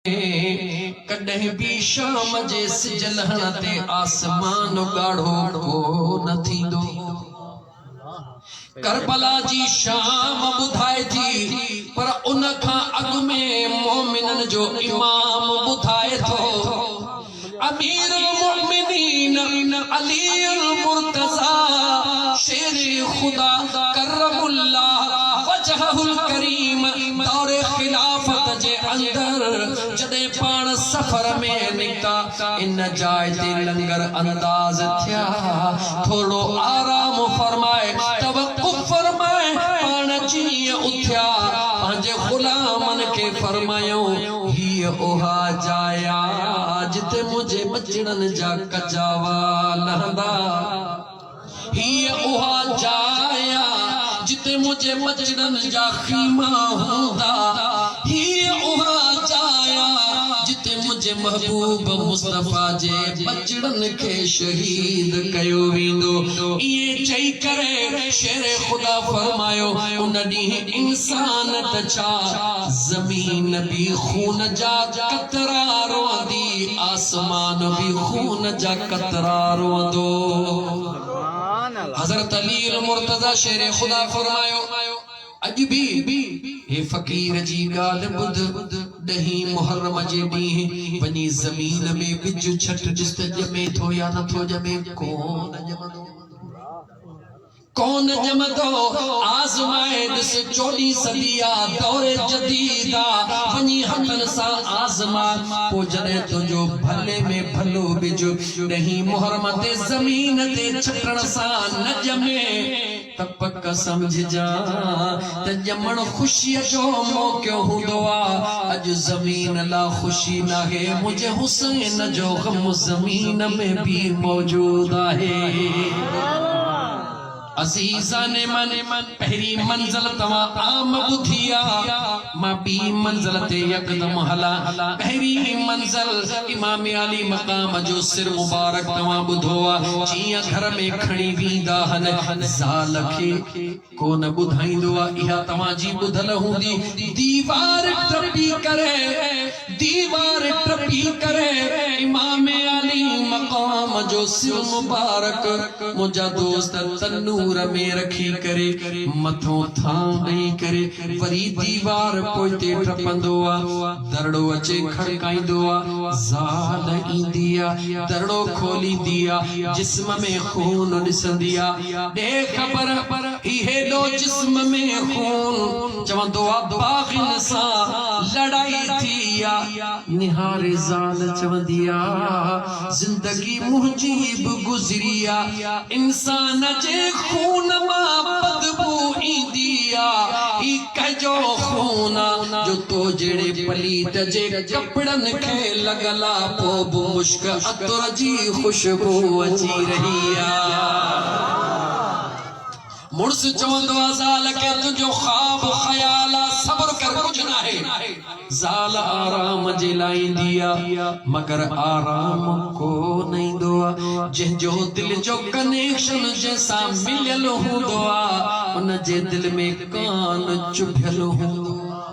कॾहिं भी शाम जे सिज लहण ते आसमान गाढ़ो को न थींदो। करबला जी शाम ॿुधाए थी, पर उन खां अॻु में मोमिनन जो इमाम ॿुधाए थो। अमीरुल मोमिनीन अलीउल मुर्तज़ा शेर खुदा करमुल्लाह वजहुल करीम दौरे खिलाफत जे अंदर जॾहिं पाण सफर में निकता, इन जाय ते लंगर अंदाज थिया। थोड़ो आराम फरमाए, तवक्कुफ फरमाए, पाण जीअं उथिया पंहिंजे गुलामन खे फरमायो, हीअ उहा जाया जिते मुझे बचड़न जा कजावा लहंदा। हीअ उहा जाया जिते मुझे बचड़न जा खीमा हूंदा। हीअ उहा जाया जिते मुझे महबूब मुस्तफा जे बचड़न खे शहीद कयो वेंदो। इए चई करे शेर खुदा फरमायो, उन ॾींहुं इंसान त छा ज़मीन भी खून जा कतरा रोंदी, आसमान भी खून जा कतरा रोंदो। हज़रत अली मुर्तज़ा शेर खुदा फरमायो, अज भी हे फकीर जी गाल बुध, 10 मुहर्रम जे ॾींहुं वञी ज़मीन में बिज छट ॾिस त ॼमे थो या नथो ॼमे। कौन जमदो आज़माए ॾिस, 14 सदिया दौरे जदीदा वञी हथन सां आज़मा। पोइ जॾहिं तुंहिंजो भले में भलो बिज 10 मुहर्रम ते ज़मीन ते छटण सां न ॼमे, त पक समझजा त ॼमण ख़ुशीअ जो मौक़ो हूंदो आहे। अॼु ज़मीन ला ख़ुशी नाहे, मुंहिंजे हुसैन जो ग़म ज़मीन में भी मौजूद आहे। अज़ीज़ाने मन पहरी मंज़िल तव्हां आम ॿुधिया, मां ॿी मंज़िल ते यकदम हला। पहरी मंज़िल इमाम अली मक़ाम जो सिर मुबारक तव्हां ॿुधो आहे। जीअं घर में खणी वेंदा आहिनि ज़ाल खे को न ॿुधाईंदो आहे, इहा तव्हां जी ॿुधल हूंदी। दीवार टपी करे इमाम अली मक़ाम जो सिर मुबारक मुंहिंजा दोस्त तनूर में रखी करे मथों थां ॾेई करे वरी दीवार पोइते टपंदो आहे। दरड़ो अचे खड़काईंदो आहे, ज़ाल ईंदी आहे, दरड़ो खोलींदी आहे, जिस्म में खून ॾिसंदी आहे। ॾे ख़बर ही हेॾो जिस्म में खून, चवंदो आहे बाग़िन सां लड़ाई थी आहे। निहारे ज़ाल चवंदी आहे ज़िंदगी मुंहिंजी बि गुज़री आहे, इंसान जे खून मां बदबू ईंदी आहे। ही कजो खून जो तो जहिड़े पलीत जे कपड़न खे लॻला, पोइ बि मुश्क अतर जी ख़ुशबू अची रही आहे। मुड़स चवंदो आहे ज़ाल खे तुंहिंजो ख़्वाब ख़याल आहे, सब्र कर, कुझु नाहे। ज़ाल आराम जे लाइ ईंदी आहे, मगर आराम को न ईंदो आहे। जंहिंजो दिल जो कनेक्शन जंहिंसां मिलियल हूंदो आहे, उन जे दिल में कान चुभियल हूंदो आहे।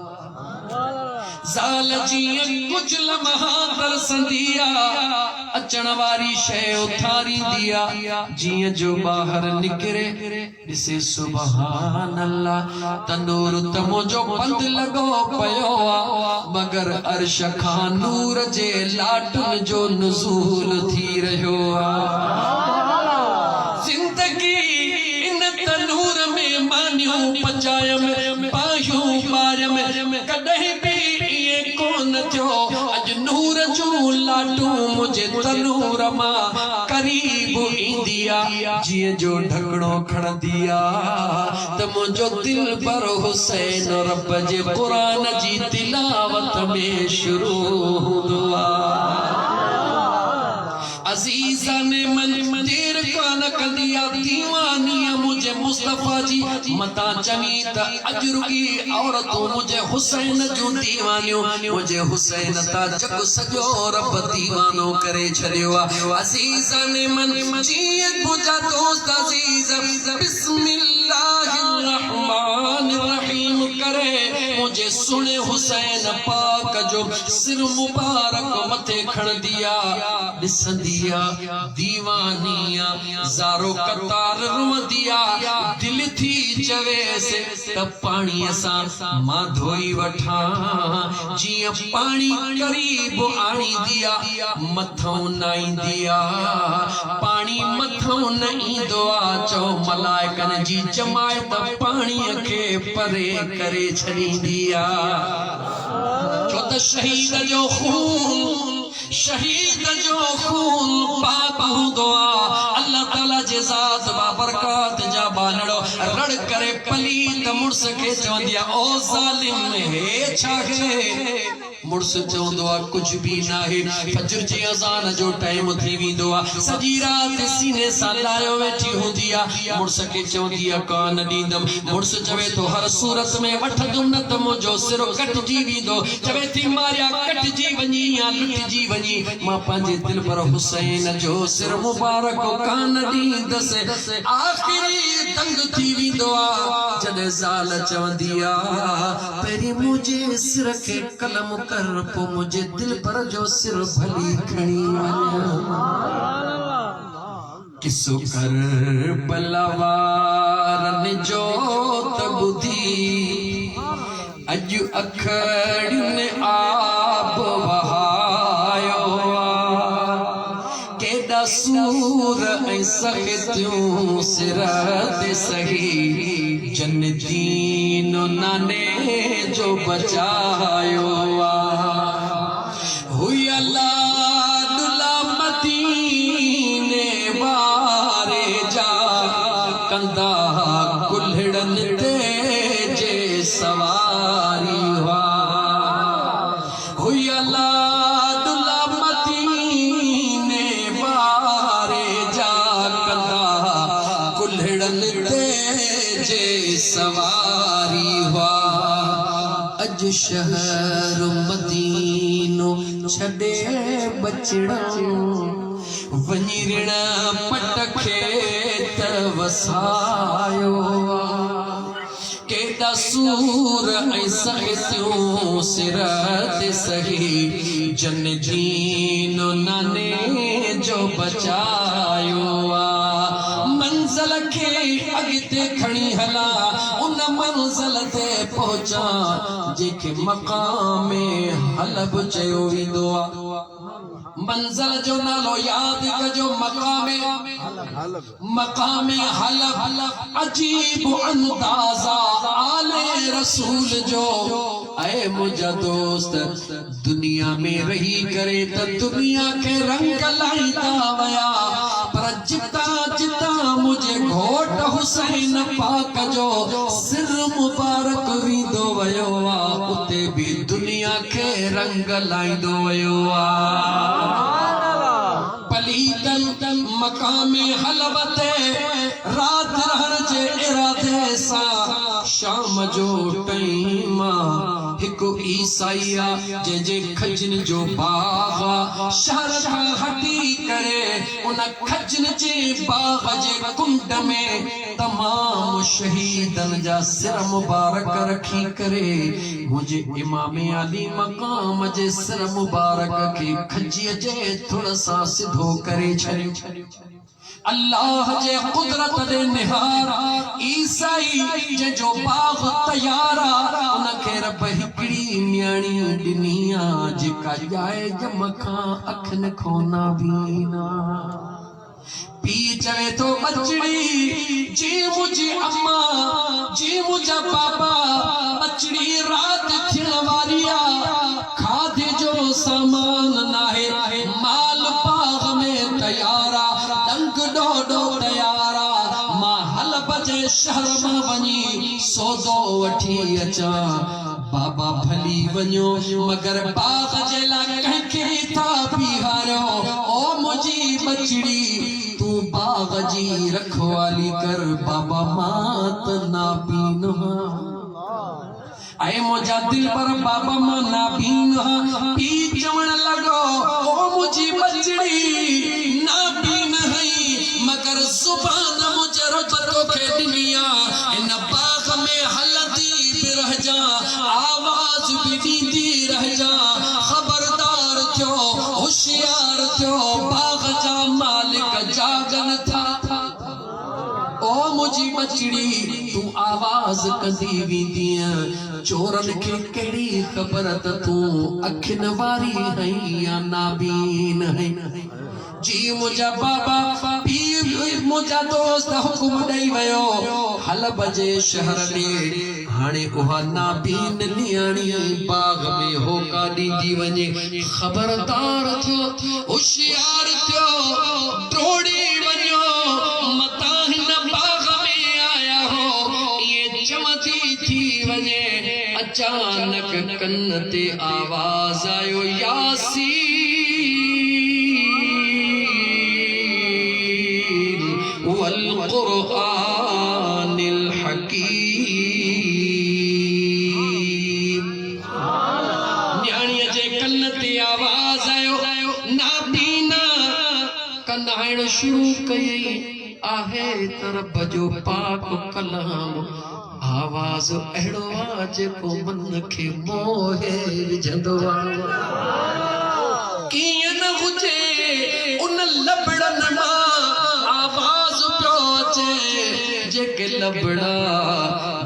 ज़ाल जीअं कुझु लम्हा तरसंदी आहे, अचण वारी शइ उथारींदी आहे। जीअं जो ॿाहिरि निकिरे ॾिसे सुभान अल्लाह, तनूर त मुंहिंजो बंदि लॻो पियो आहे, मगर अर्श खां नूर जे लाटुनि जो नुज़ूल थी रहियो आहे। ज़िंदगी इन तनूर में मानियूं पचायम बाहियूं ॿारम, कॾहिं बि इएं कोन थियो अॼु नूर जूं लाटूं मुंहिंजे तनूर मां करीब ईंदी आहे। जीअं जो ढकणो खणंदी आहे त मुंहिंजो दिल पर हुसैन रब जे क़ुरान जी तिलावत में शुरू हूंदो आहे। अज़ीज़ाने मन देर कान कंदी आहे, दीवानीअ मुंहिंजे मुस्तफा मुस्तफा जी मता चनी त अजरुगी औरतों मुझे हुसैन जो दीवानियो मुझे हुसैन ता जग सजो रब दीवानो करे छड़ियो अजीजन मन जी मुझा दोस्त अजीज बिस्मिल्लाहिर रहमानिर रहीम करे मुझे सुने हुसैन पाक जो सिर मुबारक मथे खण दिया दिसंदिया दीवानिया ज़ारो कतार रुंदिया दिल थी चवे से त पानी असा मां धोई वठा जिया पानी करीब आनी दिया मथों नाई दिया पानी मथों नहीं दुआ चो मलाइकन जी जमायत पानी के परे करे छड़ी दिया जो त शहीद जो खून पाक हूंदो आहे अल्लाह ताला जे ज़ात बाबरकात जा बानड़ो रड़ करे पलीत मुर्स के चवंदी आहे ओ ज़ालिम हे छा है मुर्स चवंदो आहे कुछ भी ना है फजर जी अज़ान जो टाइम थी वेंदो आहे सजी रात सीने सां लायो वेठी हूंदी आहे मुर्स के चवंदी आहे कान ॾींदम मुर्स चवे तो हर सूरत में वठदुम न त मुंहिंजो सिर कटजी वेंदो चवे थी मारिया कटजी वञी या लुटजी वञी मां पंहिंजे दिल पर हुसैन जो सिर मुबारक कान ॾींदसि आखिरी तंग थी वेंदो आहे जॾहिं ज़ाल चवंदी आहे पहिरीं मुंहिंजे सिर खे कलम कर पो मुझे दिल पर जो सिर भली खणी किसो कर बलवारन जो तबुधी अज अखड़ियुनि आब वहायो केॾा सूर ऐं सख़्तियूं सिर ते सही जन दीन नाने जो बचायो हुई अल्लाह दुला मदीने वारे जा कंदा कुल्हड़न ते जे सवारी हुई अल्लाह दुला मदीने वारे जा कंदा कुल्हड़न ते जे सवारी अज शहर मदीनो छड़े बचड़ा वनी ऋण पट खेत वसायो केॾा सूर ऐं सख़्तियूं सिर ते सही जन दीन नाने जो बचायो मंज़िल खे अॻिते खणी हला उन मंज़िल ते पहुचा जेके मक़ाम हलब चयो वेंदो आहे मंज़िल जो नालो याद कजो मक़ाम हलब अजीब अंदाज़ा आले रसूल जो ऐ मुझा दोस्त दुनिया में रही करे त दुनिया के रंग लाईंदा वया पर जिता जिता मुझे घोट हुसैन पाक जो सिर मुबारक वींदो वयो उते भी दुनिया के रंग लाईंदो वयो पलीतन मकाम हलबते रात रहण जे इरादे सां शाम जो टाइम हिकु ईसाईया जे खजन जो बाग शहर खां हटी करे उन खजन जे बाग जे कुंड में तमाम शहीदन जा सिर मुबारक रखी करे मुझे इमाम अली मकाम जे सिर मुबारक के खजीअ जे थोड़ा सा सिधो करे छड़ियो अल्लाह जे कुदरत दे निहार ईसाई जे जो बाग तैयारा उनखे रब हिकड़ी न्याणी दुनिया जेका जाए जम खां अखन खोना बीना पी चवे तो बचड़ी जी मुझी अम्मा जी मुझा पापा बचड़ी रात थियण वारिया खाधे जो सामान नाहे माल बाग में तैयारा डंग डोडो तैयारा मां हलब जे शहर में वनी सौदो वठी अचा बाबा भली वञो मगर बाग जे लाइ कंहिंखे था बीहारियो ओ मुझी बचड़ी तू बाग जी रखवाली कर बाबा मात नाबीन आए मुझा दिल पर बाबा मां नाबीन पी चवण लगो ओ मुझी बचड़ी नाबीन है मगर जुबान मुझे रजतो के दुनिया इन बाग में हलती भी रह जा आवाज भी दीदी रह जा खबरदार थियो होशियार थियो बाग जा मालिक जागन था ओ मुझी बचड़ी तू आवाज कदी वीदिया चोरन के केड़ी खबर त तू अखिन वारी है या नाबीन है जी मुझा बाबा पीर मुझा दोस्त हुकुम दई वयो हल बजे शहर में हाने उहा नाबीन नियाणी बाग में होका दीदी वने खबरदार थियो होशियार थियो टोड़ी वनो मता हिन बाग में आया हो ये चमती थी वने अचानक कन्न ते आवाज आयो यासीन वल कुरआनिल हकीम न्याणी जे कन्न ते आवाज आयो नाबीना कन्हाइण शुरू कई आहे तरब जो पाक कलाम आवाज अहिड़ो आहे जेको मन खे मोहे विझंदो आहे कीअं न हुजे उन लबड़नि मां आवाज पियो अचे जेके लबड़ा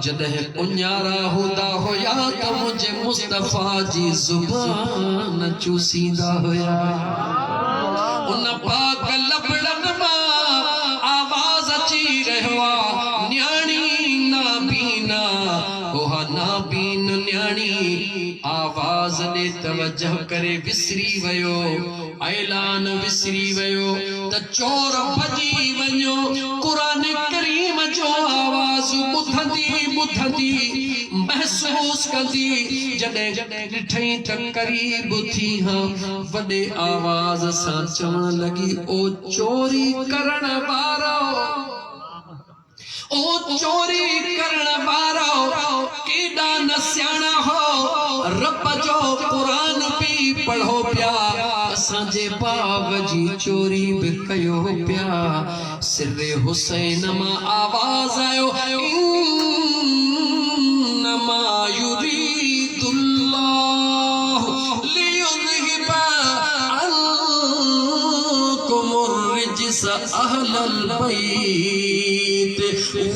जॾहिं उन्यारा हूंदा हुया त मुंहिंजे मुस्तफ़ा जी ज़ुबान चूसींदा हुया उन पाक लबड़नि मां आवाज अची रहियो आहे न्याणी नाबीन न्याणी आवाज ने तवज्जो करे विसरी वयो ऐलान विसरी वयो त चोर भजी वञो कुरान करीम जो आवाज ॿुधंदी महसूस कंदी जॾहिं ॾिठई त करीब थी वॾे आवाज सां चवण लॻी ओ चोरी करण वारो ओ चोरी करण वारो केॾा न सियाणा हो रब जो कुरान भी पढ़ो पिया असांजे बाग जी चोरी भी कयो पिया सिरे हुसैन मां आवाज आयो इन्नमा युरीदुल्लाहु लियुज़हिबा अन्कुमुर रिज्स अहलल बैत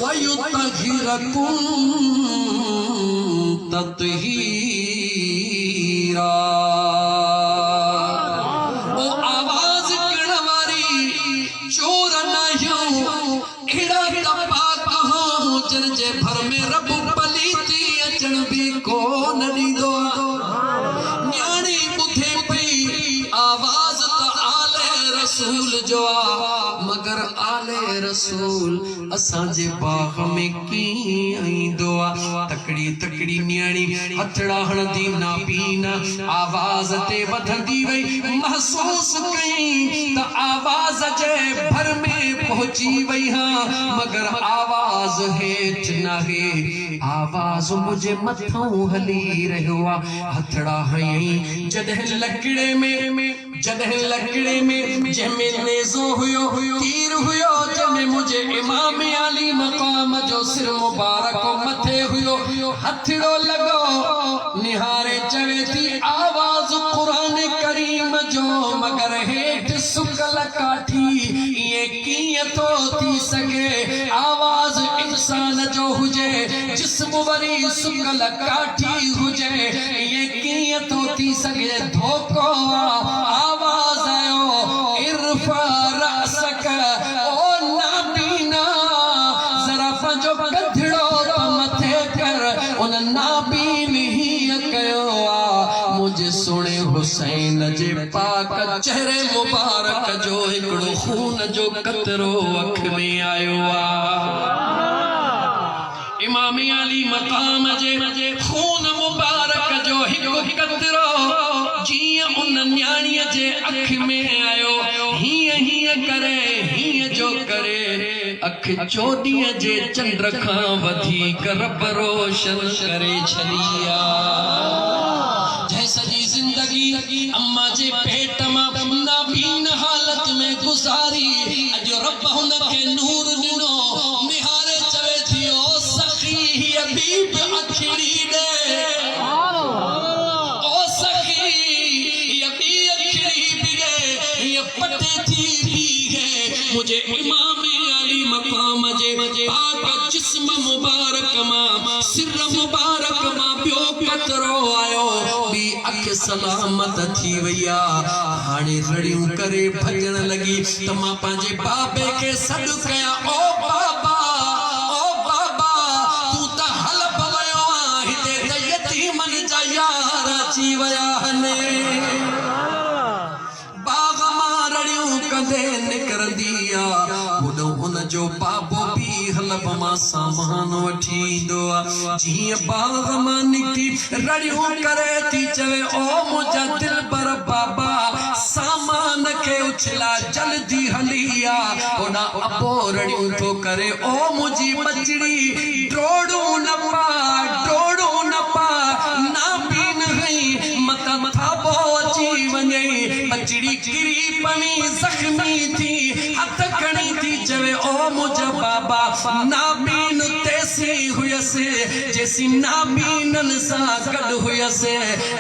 वयुतहिरकुम तत्हीरा ओ आवाज करण वारी चोर नाहियो एड़ा तपाक हो जन जे भर में रब पलीती अचण भी कोन ॾींदो न्याणी ॿुधे पई आवाज त आले रसूल जो मगर आले रसूल असांजे बाग में कीअं ईंदो तकड़ी तकड़ी न्याणी हथड़ा हणंदी नाबीन आवाज ते वधंदी वई महसूस कई त आवाज जे भर में पहुंची वई मगर आवाज हेठ नाहे आवाज मुझे मथों हली रहियो हथड़ा हई जॾहिं लकड़े में जंहिंमें नेज़ो हुयो तीर हुयो जंहिंमें मुझे इमाम अली मकाम जो सिर मुबारक मथे हुयो हथड़ो लगो निहारे चवे थी आवाज कुरान करीम जो मगर हेठ सुकल काठी ये कीअं थो थी सके आवाज इंसान जो हुजे जिस्म वरी सुकल काठी हुजे ये कीअं थो थी सके धोखो आवाज आयो इरफा रअसक ओ नाबीना जरा पंहिंजो गधड़ो मथे कर उन नाबीन हीअं कयो मुझे सुणे हुसैन जे पाक चेहरे मुबारक जो हिकिड़ो खून जो कतरो अख में आयो इमाम अली मकाम जे खून मुबारक जो हिकिड़ो कतरो जीअं उन न्याणीअ जे अख में आयो हीअं करे अख चोॾीअ जे चंड खां वधीक रब रोशन करे छॾिया जंहिं सॼी ज़िंदगी अम्मा जे पेट मां नाबीन हालत में गुज़ारी अॼु रब हुन खे नूर ॾिनो निहारे चवे थी ओ सखी हीअ ॿी बि अखिड़ी ॾे ओ सखी हीअ ॿी अखिड़ी बि ॾे हीअ पटे थी बीहे मुझे इमाम अली मक़ाम जे पाक जिस्म मुबारक मां सिर मुबारक मां ॿियो कतरो आयो ॿी अख सलामत थी वई आहे हाणे रड़ियूं करे भॼण लॻी त मां पंहिंजे बाबे खे सॾु कयां ओ बाबा तूं त हलप वियो आहे हिते त यतीमनि जा यार अची विया आहिनि बाग मां रड़ियूं कंदे निकिरंदी आहे होॾो हुन जो बाबो बि हलप मां सामान वठी ईंदो आहे जीअं बाग मां निकिती रड़ियूं करे थी चवे ओ मुंहिंजा दिलबर बाबा सामान खे उछला जल्दी हली आ होॾा अबो रड़ियूं थो करे ओ मुंहिंजी बचड़ी डोड़ू न पा नाबीन हई मथा बो अची वञे बचड़ी किरी पवी ज़ख्मी थी हथ खणी थी चवे ओ मुंहिंजा बाबा नाबीन तेसी हुयसि जेसी नाबीननि सां गॾु हुयसि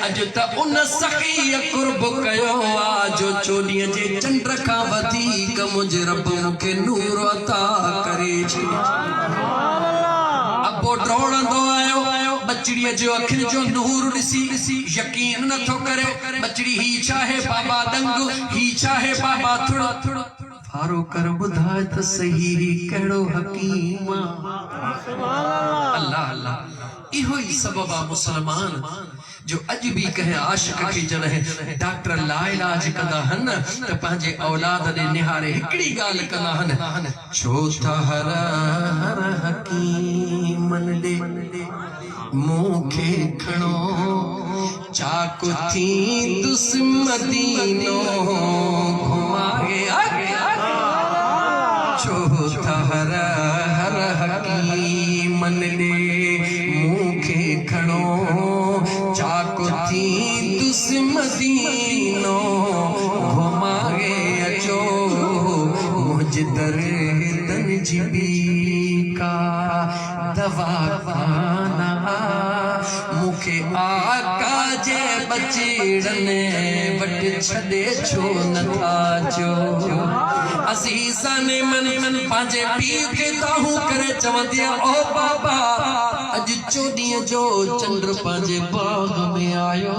अॼु त उन सखीअ कुर्ब कयो आहे जो चोॾीअ जे चंड खां वधीक मुंहिंजे रब मूंखे नूर अता करे अबो डोड़ंदो आयो बचड़ीअ जो अखियुनि जो नूर ॾिसी यकीन नथो करे बचड़ी ही चाहे बाबा दंग ही चाहे बाबा थोड़ो फारो कर ॿुधाए त सही कहिड़ो हकीम अल्लाह अल्लाह इहो ई सबब आहे मुसलमान जो अॼु बि कंहिं आशिक खे जॾहिं डॉक्टर लाइलाज कंदा आहिनि त पंहिंजे औलाद ॾे निहारे हिकिड़ी ॻाल्हि कंदा आहिनि छो त हर हकीमन ॾे मूंखे खणो चाकू थी तुस मदीनो घुमाए छो त हर हकीमन ॾे मूंखे खणो चाकू थी तुस मदीनो घुमाए अचो मुझ दर्दन जी का दवा खाना मूंखे आका जे बचड़ने वट छॾे छो नथा चो अज़ीज़ाने मन पंहिंजे पीउ खे ताहू करे चवंदी ओ बाबा अॼु चोॾीअ जो चंड पंहिंजे बाग में आयो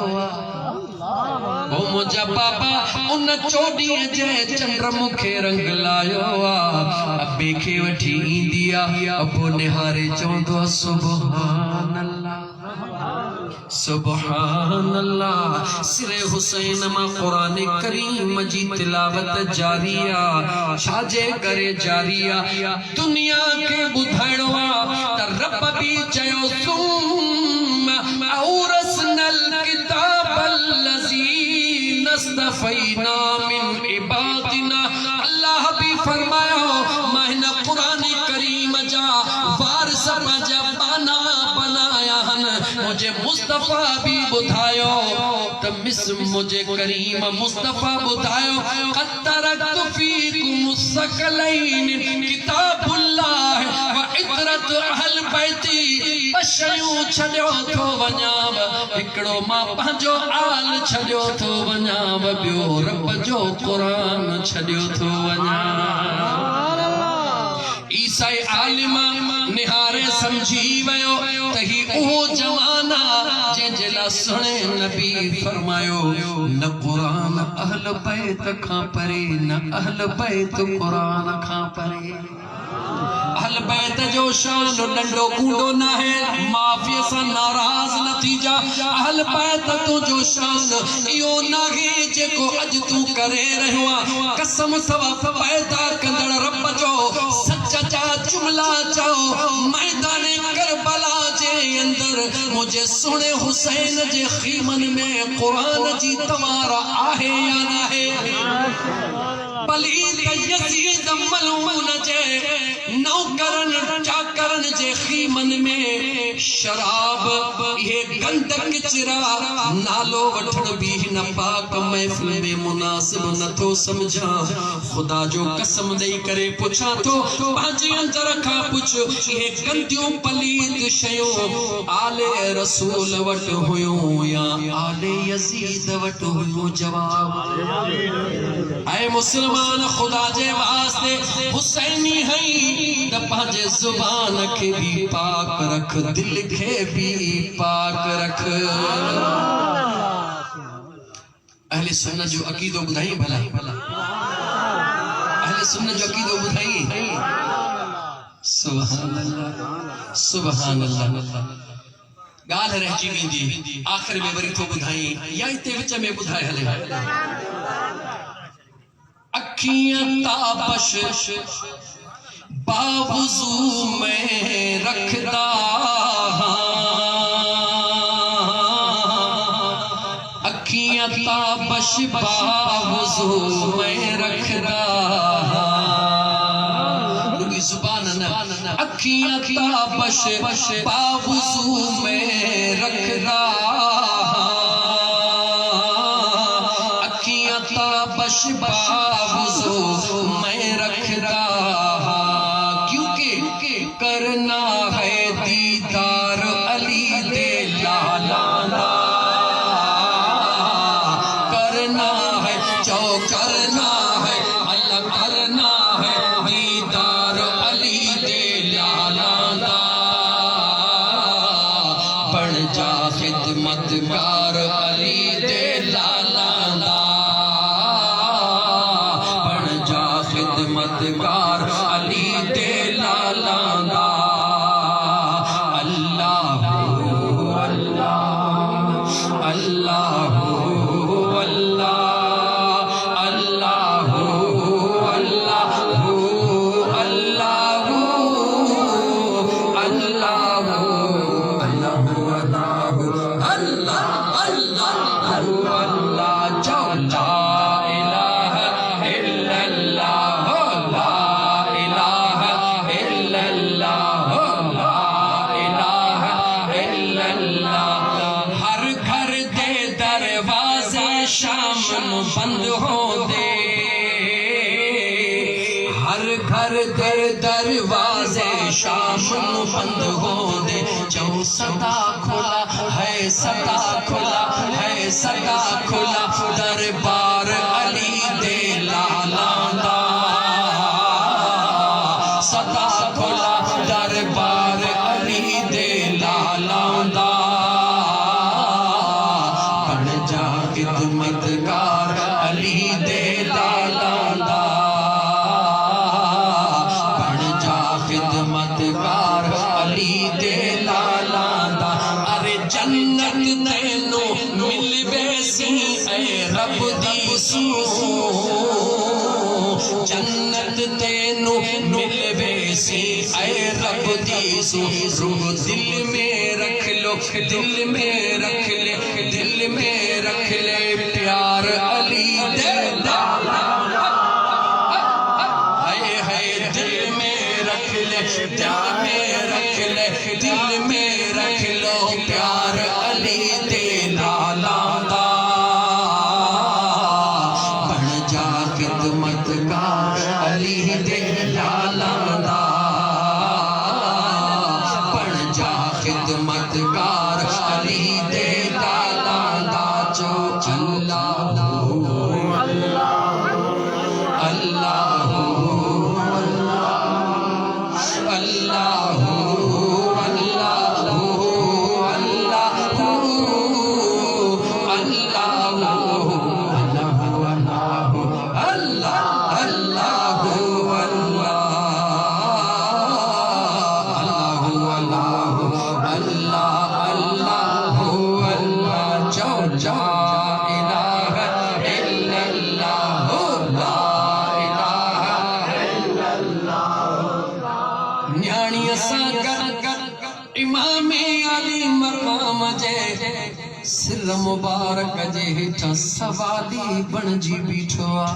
ओ मुंहिंजा बाबा उन चोॾीअ जे चंड मूंखे रंग लायो अबे खे वठी ईंदी आहे अबो निहारे चवंदो आहे सुभान अल्लाह सुभान अल्लाह सिरे हुसैन मां क़ुरान करीम जी तिलावत जारी आहे छाजे करे जारी आहे दुनिया खे ॿुधाइणो आहे त रब बि चयो सुम औरसनल किताबल लज़ी नस्तफ़ैना मिन इबादिना अल्लाह भी फरमायो मां हिन क़ुरान करीम जा वारिस पंहिंजा बाना बनाया हन मुझे मुस्तफा भी बुधायो त मिस मुझे करीम मुस्तफा बुधायो क़तरत फीकुम सकलैन किताबुल्लाह व इतरत अहल बैती बशयूं छॾियो थो वञाव हिकिड़ो मां पंहिंजो आल छॾियो थो वञाव ॿियो रब जो क़ुरान छॾियो थो वञा ईसाई आलिमा निहारे समझी वियो त ही उहो जमाना जंहिंजे लाइ सुहिणे नबी फरमायो न क़ुरान अहल बैत खां परे न अहल बैत क़ुरान खां परे अहल बैत जो शान डंडो कूड़ो न है माफिया से नाराज न थी जा अहल बैत तो जो शान इहो न है जेको अज तू करे रहियो आहे कसम सवा पैदा कंदड़ रब जो सच जा जुमला चओ मैदान करबला जे अंदर मुझे सुने हुसैन जे खीमन में कुरान जी तवारा आहे या न है पलीद यजीद मलून जे नौ सखी मन में शराब ये गंधक चिरा नालो वठण भी न पाक महफिल में मुनासिब न तो समझा खुदा जो कसम दई करे पुछा तो पांजे अंदर खा पुछ ये गंदियों पलीद शयो आले रसूल वट हुयो या आले यजीद वट हुयो जवाब ऐ मुसलमान खुदा जे वास्ते हुसैनी हई त पांजे जुबान के भी पाक रख दिल के भी पाक रख अहले सुन्नत जो अकीदो बुधाई भला अहले सुन्नत जो अकीदो बुधाई सुभान अल्लाह सुभान अल्लाह गाल रहजी वेंदी आखिर में वरी तो बुधाई या इते विच में बुधाए हले अखियां ताबश बावुजू में रखदा अखियां ताबश बावुजू में रखदा जुबान न अखियां ताबश बावुजू में रखदा अखियां ताबश बावुजू में रखदा करना है दीदार अली दे लाला करना है जो करना है अल्लाह करना है दीदार अली दे लाला बढ़ जा खिदमतगार अली दे लाला बढ़ जा खिदमतगार अली दे लाला बंद हो दे हर घर दर दरवाजे शाम बंद हो दे जो सदा खुला है सदा खुला है सदा खुला दरबार अली दे लाला दा सदा खुला दरबार अली दे लाला दा बन जा खिदमतगार अली दे लाला दा बन जा खिदमतगार अली दे लाला दा अरे जन्नत तैनू मिलवे सी ऐ रब दी सू जन्नत तैनू मिलवे सी ऐ रब दी सू रूह दिल में रख लो दिल में रख ले दिल में रख ले प्यार अली दे हाय हाय दिल में रख ले दिल में रख ले दिल में रख लो प्यार अली दे लाला दा बन जा खिदमतगार अली दे लाला दा बन जा खिदमतगार अली दे लाला दा जो अल्लाह अल्लाह अल्लाह अल्लाह मुबारक जे हेठा सवाली बणजी बीठो आ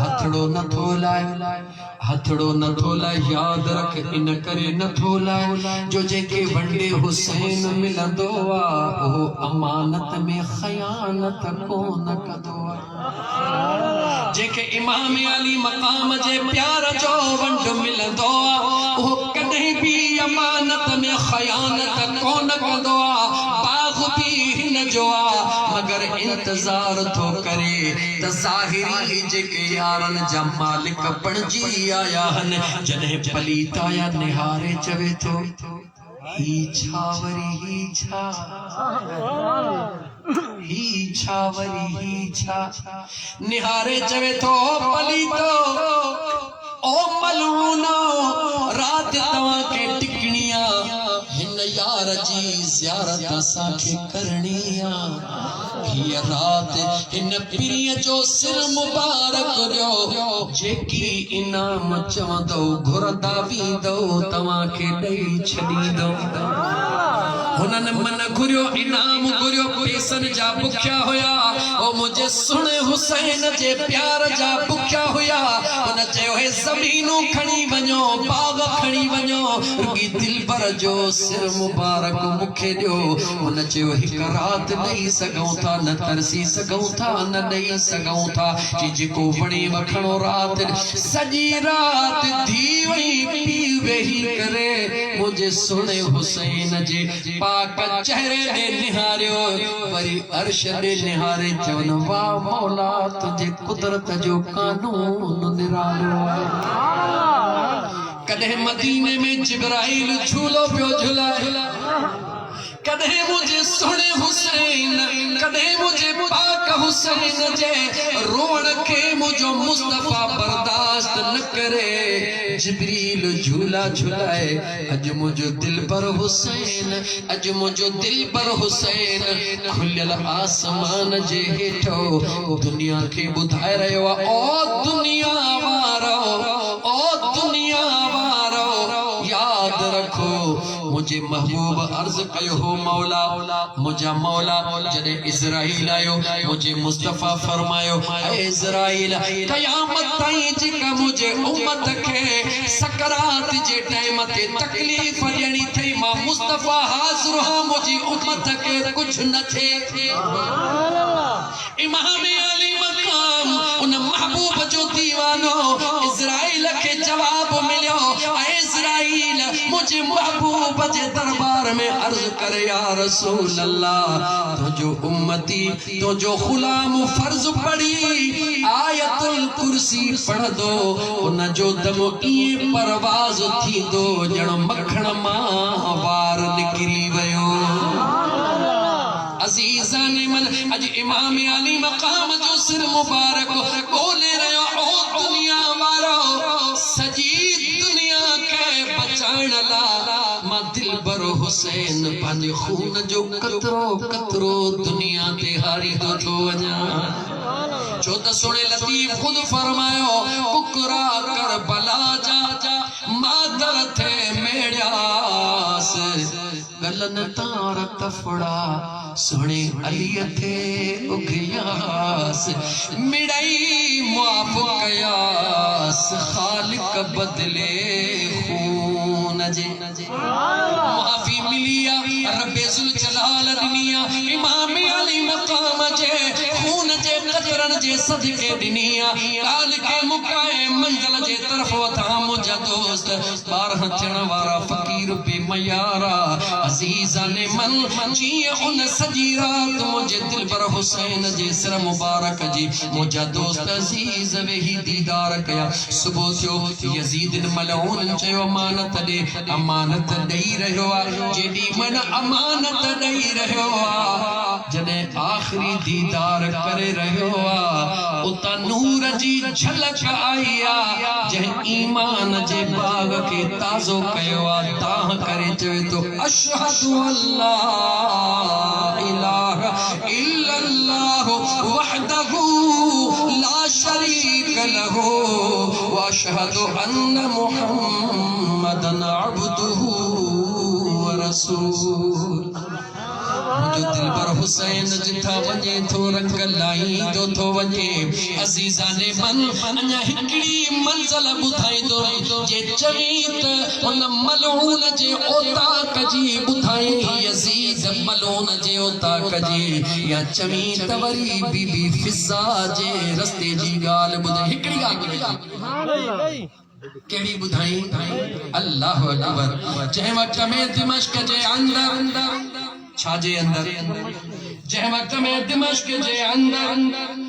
हथड़ो नथो लाए हथड़ो नथो लाए याद रख इन करे नथो लाए जो जेके वंडे हुसैन मिलंदो आ ओ अमानत में खयानत कोन कंदो आ जेके इमाम अली मकाम जे प्यार जो वंड मिलंदो आ ओ कदे भी अमानत में खयानत कोन कंदो आ बाग भी हिन जो आ मगर इंतजार तो करे त ज़ाहिरी जेके यारन जा मालिक बणजी आया हन जने पलीता या निहारे चवे तो ही छावरी ही छावरी ही छा निहारे चवे तो पलीतो ओ मलूनो रात तवा के टिकनिया हिन यार जी ज़ियारत असांखे करनिया हिय रात हिन पीरीअ जो सिर मुबारक ॾियो जेकी इनाम चवंदो घुरंदा वींदो तव्हांखे ॾेई छॾींदो हुननि मन घुरियो इनाम घुरियो पैसनि जा बुखिया हुया ओ मुंहिंजे सुणे हुसैन जे प्यार जा बुखिया हुया हुन चयो हे ज़मीनूं खणी वञो बाग खणी वञो रुगी दिलबर जो सिर मुबारक मूंखे ॾियो हुन चयो हिकु राति ॾेई सघूं था न तरसी सघूं था न ॾेई सघूं था कि जेको वणे वखणो राति सॼी राति धी वई पी वेही करे मुंहिंजे सुणे हुसैन जे पाक चेहरे ॾे निहारियो वरी अर्श ॾे निहारे चवनि वाह मौला तुंहिंजे कुदरत जो कानून निरालो आहे कॾहिं मदीने में जिब्राइल झूलो पियो झुलाए कदे मुझे सुने हुसैन कदे मुझे पाक हुसैन जे रोण के मुझो मुस्तफा बर्दाश्त न करे जिब्रील झूला झुलाए अज मुझो दिल पर हुसैन अज मुझो दिल पर हुसैन खुलियल आसमान जे हेठो दुनिया के बुधाए रहियो आहे ओ दुनिया वारो याद रखो मुझे महबूब अर्ज कयो हो मौला मुझा मौला जने इज़राइल आयो मुझे मुस्तफा फरमायो ए इज़राइल क़यामत ताईं जेका मुझे उम्मत के सकरात जे टाइम ते तकलीफ ॾियणी थई मां मुस्तफा हाज़िर हां मुझी उम्मत के कुछ न थे इमाम अली मकाम उन महबूब जो दीवानो इज़राइल के जवाब मिलियो ए इज़राइल मुझे महबूब जे दरबार में अर्ज करे या रसूल अल्लाह तो जो उम्मती तो जो गुलाम फर्ज पढ़ी आयतुल कुर्सी पढ़ दो उन जो दम ये परवाज थी दो जण मखण मां वार निकली वयो अजीज़ान मन अज इमाम अली मकाम जो सिर मुबारक बोले रहो ओ दुनिया वारो सजी दुनिया के बचाण ला मां दिलबर हुसैन पंहिंजे खून जो कतरो कतरो दुनिया ते हारी थो वञा छो त सुणे लतीफ़ खुद फरमायो कुकरा करबला जा मादर थे मेड़ियास गलन तार तफड़ा सुने अली थे उगियास मिड़ई मुआफ कयास खालिक बदले खून जे मुआफी मिलिया रब्बे जुल जलाल दुनिया इमाम अली मकाम जे खून जे कतरन जे सदके दुनिया काल के मुकाए मंजिल जे तरफ वथा मुझा दोस्त बारह थियण वारा फकीर बेमयारा अजीज़ा ने मन जी उन सजी रात मुझे दिल पर हुसैन जे सिर मुबारक जी मुझा दोस्त अजीज वेही दीदार कया सुबह थियो यजीद मलऊन चयो अमानत ॾेई रहियो आहे जेडी मन अमानत ॾेई रहियो आहे जने आखिरी दीदार करे रहियो आहे उता नूर जी झलक आई आहे जंहिं ईमान जे बाग के ताज़ो कयो आहे ताह करे चवे तो अशहदु अल्ला इलाहा इल्लल्लाह वहदहु ला शरीक लहु व अशहदु अन्न मुहम्मदन अब्दुहु व रसूल जो दिल पर हुसैन जिथा वञे थो रंग लाईंदो थो वञे अज़ीज़ाने मन अञा हिकिड़ी मंज़िल ॿुधाईंदो जे चवी त उन मलऊन जे ओताक जी ॿुधाई यज़ीद मलऊन जे ओताक जी या चवी त वरी बीबी फिज़ा जे रस्ते जी ॻाल्हि ॿुधाई हिकिड़ी ॻाल्हि केड़ी बुधाई अल्लाह अकबर जै वक्त में दिमश्क जे अंदर छाजे अंदर जै वक्त में दिमश्क जे अंदर